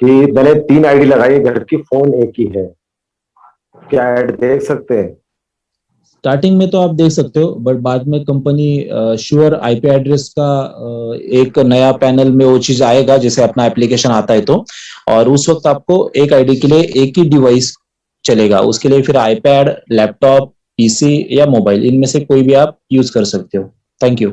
कि मैंने 3 आईडी लगाई है, घर की, फोन एक ही है, क्या ऐड देख सकते हैं? स्टार्टिंग में तो आप देख सकते हो, बट बाद में कंपनी श्योर आईपी एड्रेस का एक नया पैनल में वो चीज आएगा, जैसे अपना एप्लीकेशन आता है तो, और उस वक्त आपको एक आईडी के लिए एक ही डिवाइस चलेगा। उसके लिए फिर आईपैड, लैपटॉप, पीसी या मोबाइल, इनमें से कोई भी आप यूज कर सकते हो। Thank you.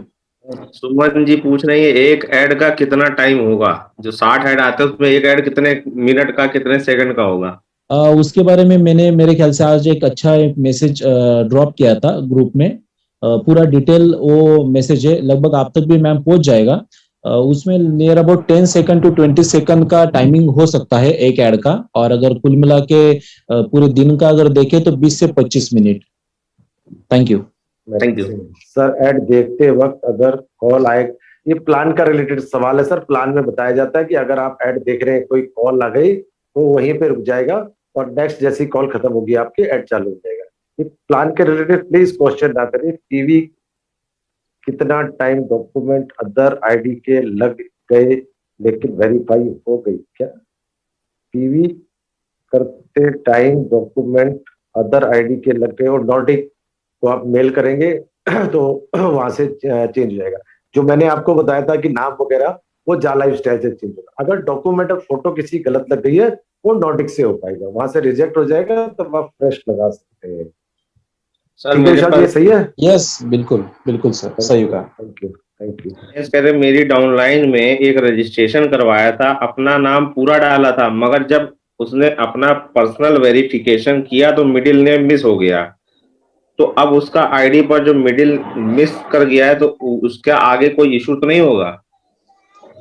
सुमन जी पूछ रही है एक ऐड का कितना टाइम होगा? जो 60 ऐड आते हैं उसमें एक ऐड कितने मिनट का, कितने सेकंड का होगा? उसके बारे में मैंने मेरे ख्याल से आज एक अच्छा मैसेज ड्रॉप किया था ग्रुप में। पूरा डिटेल वो मैसेज है, लगभग आप तक भी मैम पहुंच जाएगा। उसमें near about 10 second to 20 second का टाइमिंग हो सकता है एक ऐड का, और अगर कुल मिला के पूरे दिन का अगर देखें तो 20 से 25 minute. Thank you. Thank you sir. Add देखते वक्त अगर कॉल आए, ये प्लान का रिलेटेड सवाल है सर। प्लान में बताया जाता है कि अगर आप ऐड देख रहे हैं, कोई कॉल आ गई तो वहीं पे रुक जाएगा और नेक्स्ट जैसी कॉल खत्म होगी आपकी ऐड चालू हो जाएगा। ये प्लान के रिलेटेड प्लीज क्वेश्चन ना करिए। टीवी कितना टाइम डॉक्यूमेंट अदर आईडी के लग गए लेकिन वेरीफाई हो गई क्या? टीवी करते टाइम डॉक्यूमेंट अदर आईडी के लग गए और नॉटिक को आप मेल करेंगे तो वहां से चेंज हो जाएगा। जो मैंने आपको बताया था कि नाम वगैरह वो जाला स्टाइल से चेंज होगा। अगर डॉक्यूमेंट और फोटो किसी गलत लग गई है वो नॉटिक से हो पाएगा, वहां से रिजेक्ट हो जाएगा, तब आप फ्रेश लगा सकते हैं। सर। ठीक है मेरे विशाल, ये पास सही है? यस, बिल्कुल बिल्कुल सर, सही कहा। Thank you, thank you. कह रहे मेरी डाउनलाइन में एक रजिस्ट्रेशन करवाया था, अपना नाम पूरा डाला था, मगर जब उसने अपना पर्सनल वेरिफिकेशन किया तो मिडिल नेम मिस हो गया। तो अब उसका आईडी पर जो मिडिल मिस कर गया है तो उसका आगे कोई इशू तो नहीं होगा?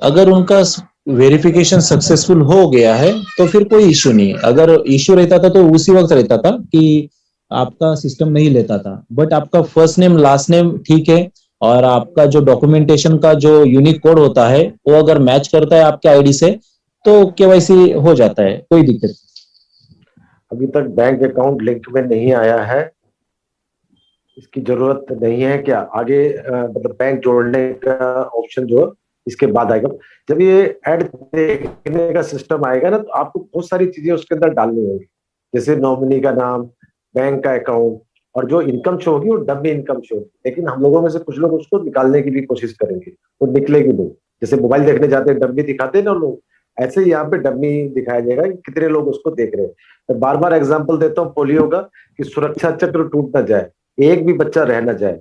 अगर उनका वेरिफिकेशन सक्सेसफुल हो गया है तो फिर कोई इश्यू नहीं है। अगर इश्यू रहता था तो उसी वक्त रहता था कि आपका सिस्टम नहीं लेता था, बट आपका फर्स्ट नेम लास्ट नेम ठीक है, और आपका जो डॉक्यूमेंटेशन का जो यूनिक कोड होता है वो अगर मैच करता है आपके आईडी से तो केवाईसी हो जाता है, कोई दिक्कत नहीं। अभी तक बैंक अकाउंट लिंक में नहीं आया है, इसकी जरूरत नहीं है क्या? आगे मतलब बैंक जोड़ने का ऑप्शन जो इसके बाद आएगा। जब ये ऐड देखने का सिस्टम आएगा ना तो आपको बहुत सारी चीजें उसके अंदर डालनी होगी, जैसे नॉमिनी का नाम, बैंक का अकाउंट, और जो इनकम शो होगी वो डमी इनकम शो होगी। लेकिन हम लोगों में से कुछ लोग उसको निकालने की भी कोशिश करेंगे, वो निकलेगी नहीं। जैसे मोबाइल देखने जाते हैं डमी दिखाते हैं ना लोग, ऐसे ही यहाँ पे डमी दिखाया जाएगा कि कितने लोग उसको देख रहे हैं। मैं बार बार एग्जाम्पल देता हूँ पोलियो का, कि सुरक्षा चक्र टूट ना जाए, एक भी बच्चा रह ना जाए।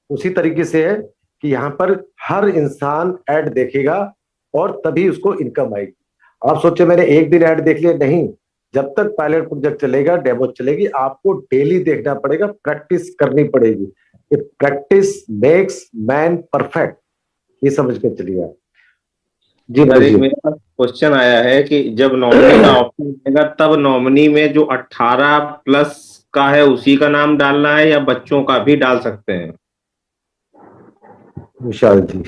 उसी तरीके से है कि यहाँ पर हर इंसान ऐड देखेगा और तभी उसको इनकम आएगी। आप सोचे मैंने एक दिन ऐड देख लिया, नहीं। जब तक पायलट प्रोजेक्ट चलेगा, डेमो चलेगी, आपको डेली देखना पड़ेगा, प्रैक्टिस करनी पड़ेगी। प्रैक्टिस मेक्स मैन परफेक्ट, ये समझ के चलिए आप। जी मेरे पास क्वेश्चन आया है कि जब नॉमिनी का ऑप्शन आएगा तब नॉमिनी में जो 18 प्लस का है उसी का नाम डालना है या बच्चों का भी डाल सकते हैं? विशाल जी,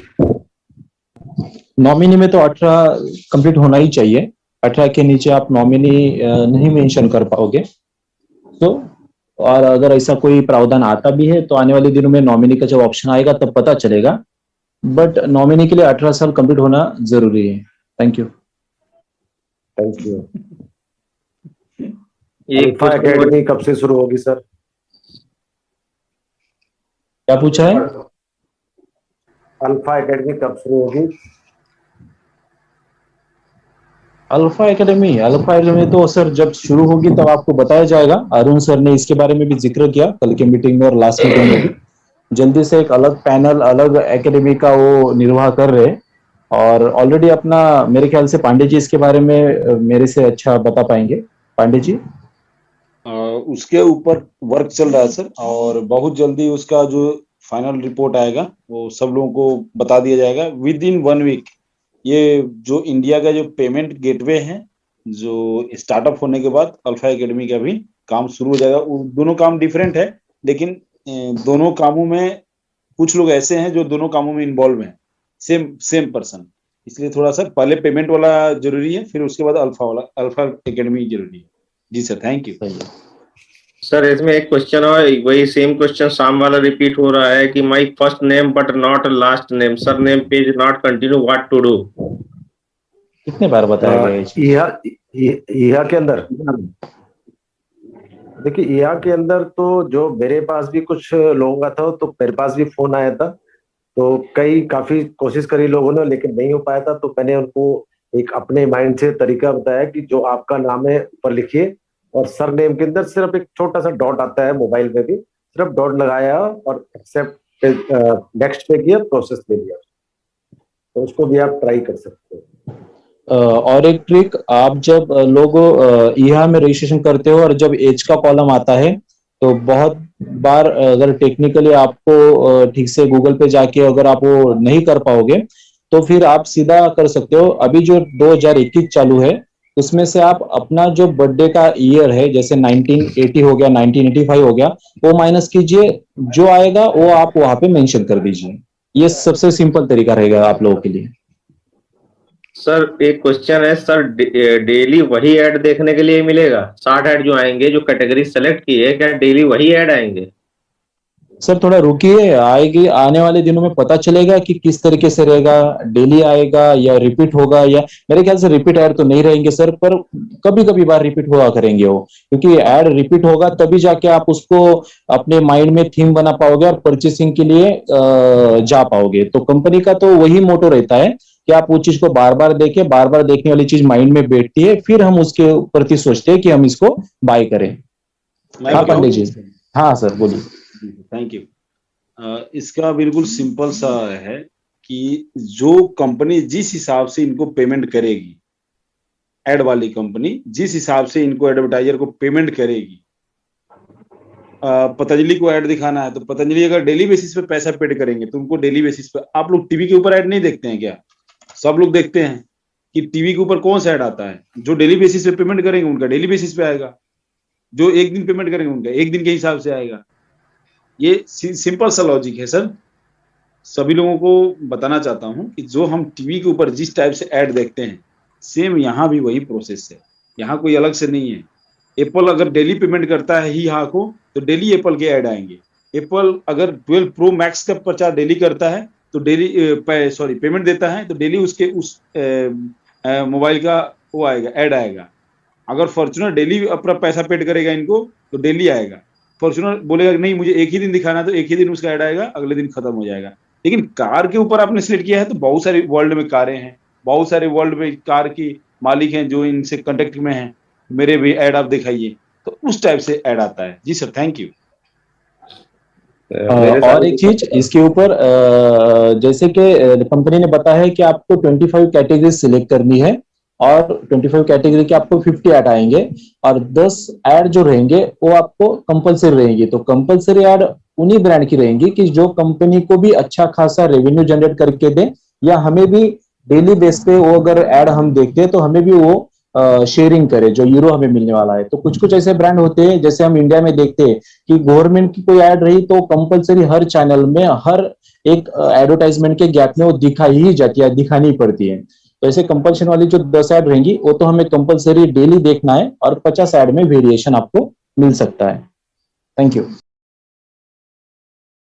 नॉमिनी में तो 18 कंप्लीट होना ही चाहिए। 18 के नीचे आप नॉमिनी नहीं मेंशन कर पाओगे। तो और अगर ऐसा कोई प्रावधान आता भी है तो आने वाले दिनों में नॉमिनी का जब ऑप्शन आएगा तब पता चलेगा, बट नॉमिनी के लिए 18 साल कंप्लीट होना जरूरी है। Thank you, thank you. Alpha academy कब से शुरू होगी सर? क्या पूछा है? अल्फा एकेडमी कब शुरू होगी? अल्फा एकेडमी तो सर जब शुरू होगी तब आपको बताया जाएगा। अरुण सर ने इसके बारे में भी जिक्र किया कल की मीटिंग में और लास्ट मीटिंग में भी। जल्दी से एक अलग पैनल, अलग एकेडमी का वो निर्वाह कर रहे हैं, और ऑलरेडी अपना मेरे ख्याल से पांडे जी इसके बारे में मेरे से अच्छा बता पाएंगे। पांडे जी, उसके ऊपर वर्क चल रहा है सर, और बहुत जल्दी उसका जो फाइनल रिपोर्ट आएगा वो सब लोगों को बता दिया जाएगा विद इन 1 वीक। ये जो इंडिया का जो पेमेंट गेटवे है, जो स्टार्टअप होने के बाद अल्फा एकेडमी का भी काम शुरू हो जाएगा। दोनों काम डिफरेंट है, लेकिन दोनों कामों में कुछ लोग ऐसे हैं जो दोनों कामों में इन्वॉल्व हैं, सेम पर्सन। इसलिए थोड़ा सा पहले पेमेंट वाला जरूरी है, फिर उसके बाद अल्फा एकेडमी जरूरी है। जी सर, थैंक यू। सर इसमें एक क्वेश्चन है, वही सेम क्वेश्चन शाम वाला रिपीट हो रहा है कि my first name but not last name, surname page not continue, what to do? कितने बार बताया गया है ये चीज? ईहा के अंदर देखिए, ईहा के अंदर तो जो मेरे पास भी कुछ लोगों का था, तो मेरे पास भी फोन आया था, तो काफी कोशिश करी लोगों ने, लेकिन नहीं हो पाया था। तो मैंने उनको एक अपने माइंड से तरीका बताया कि जो आपका नाम है ऊपर लिखिए, और सर नेम के अंदर सिर्फ एक छोटा सा डॉट आता है, मोबाइल में भी सिर्फ डॉट लगाया और एक्सेप्ट नेक्स्ट पे किया, प्रोसेस ले लिया। तो उसको भी आप ट्राई कर सकते हो। और एक ट्रिक, आप जब लोग ईहा में रजिस्ट्रेशन करते हो और जब एज का कॉलम आता है, तो बहुत बार अगर टेक्निकली आपको ठीक से गूगल पे जाके अगर आप वो नहीं कर पाओगे, तो फिर आप सीधा कर सकते हो। अभी जो 2021 चालू है, उसमें से आप अपना जो बर्थडे का ईयर है, जैसे 1980 हो गया, 1985 हो गया, वो माइनस कीजिए, जो आएगा वो आप वहां पे मेंशन कर दीजिए। ये सबसे सिंपल तरीका रहेगा आप लोगों के लिए। सर एक क्वेश्चन है सर, डेली वही ऐड देखने के लिए मिलेगा? 60 ऐड जो आएंगे, जो कैटेगरी सेलेक्ट की है, क्या डेली वही ऐड आएंगे? सर थोड़ा रुकिए, आएगी, आने वाले दिनों में पता चलेगा कि किस तरीके से रहेगा, डेली आएगा या रिपीट होगा। या मेरे ख्याल से रिपीट ऐड तो नहीं रहेंगे सर, पर कभी कभी बार रिपीट हुआ करेंगे वो, क्योंकि ऐड रिपीट होगा तभी जाके आप उसको अपने माइंड में थीम बना पाओगे और परचेसिंग के लिए जा पाओगे। तो कंपनी का तो वही मोटो रहता है कि आप वो चीज को बार बार देखें, बार बार देखने वाली चीज माइंड में बैठती है, फिर हम उसके प्रति सोचते हैं कि हम इसको बाय करें। हाँ पांडे जी। हाँ सर बोलिए। Thank you. इसका बिल्कुल सिंपल सा है कि जो कंपनी जिस हिसाब से इनको पेमेंट करेगी, एड वाली कंपनी जिस हिसाब से इनको एडवर्टाइजर को पेमेंट करेगी, पतंजलि को ऐड दिखाना है तो पतंजलि अगर डेली बेसिस पे पैसा पेड करेंगे तो उनको डेली बेसिस पे। आप लोग टीवी के ऊपर ऐड नहीं देखते हैं क्या? सब लोग देखते हैं कि टीवी के ऊपर कौन सा ऐड आता है। जो डेली बेसिस पे पेमेंट करेंगे उनका डेली बेसिस पे आएगा, जो एक दिन पेमेंट करेंगे उनका एक दिन के हिसाब से आएगा। ये सिंपल सा लॉजिक है सर, सभी लोगों को बताना चाहता हूं कि जो हम टीवी के ऊपर जिस टाइप से ऐड देखते हैं, सेम यहाँ भी वही प्रोसेस है, यहाँ कोई अलग से नहीं है। एप्पल अगर डेली पेमेंट करता है ही हाँ को, तो डेली एप्पल के ऐड आएंगे। एप्पल अगर 12 प्रो मैक्स का प्रचार डेली करता है तो डेली पेमेंट देता है तो डेली उसके उस मोबाइल का वो आएगा, ऐड आएगा। अगर फॉर्च्यूनर डेली अपना पैसा पेड करेगा इनको तो डेली आएगा। फॉर्च्यूनर बोलेगा नहीं मुझे एक ही दिन दिखाना, तो एक ही दिन उसका ऐड आएगा, अगले दिन खत्म हो जाएगा। लेकिन कार के ऊपर आपने सिलेक्ट किया है तो बहुत सारे वर्ल्ड में कारें हैं, बहुत सारे वर्ल्ड में कार की मालिक हैं जो इनसे कांटेक्ट में हैं, मेरे भी ऐड आप दिखाइए, तो उस टाइप से ऐड आता है। जी सर, थैंक यू। और एक चीज इसके ऊपर, जैसे कि कंपनी ने बताया है कि आपको 25 कैटेगरी सिलेक्ट करनी है और 25 कैटेगरी के आपको 50 ऐड आएंगे और 10 ऐड जो रहेंगे वो आपको कंपलसरी रहेंगी। तो कंपलसरी ऐड उन्हीं ब्रांड की रहेंगी कि जो कंपनी को भी अच्छा खासा रेवेन्यू जनरेट करके दे, या हमें भी डेली बेस पे वो अगर ऐड हम देखते हैं तो हमें भी वो शेयरिंग करे, जो यूरो हमें मिलने वाला है। तो कुछ कुछ ऐसे ब्रांड होते हैं, जैसे हम इंडिया में देखते हैं कि गवर्नमेंट की कोई ऐड रही तो कंपलसरी हर चैनल में हर एक एडवर्टाइजमेंट के गैप में वो दिखाई ही जाती है, दिखानी पड़ती है। तो ऐसे कंपल्शन वाली जो 10 ऐड रहेंगी वो तो हमें कंपलसरी डेली देखना है और 50 ऐड में वेरिएशन आपको मिल सकता है। Thank you.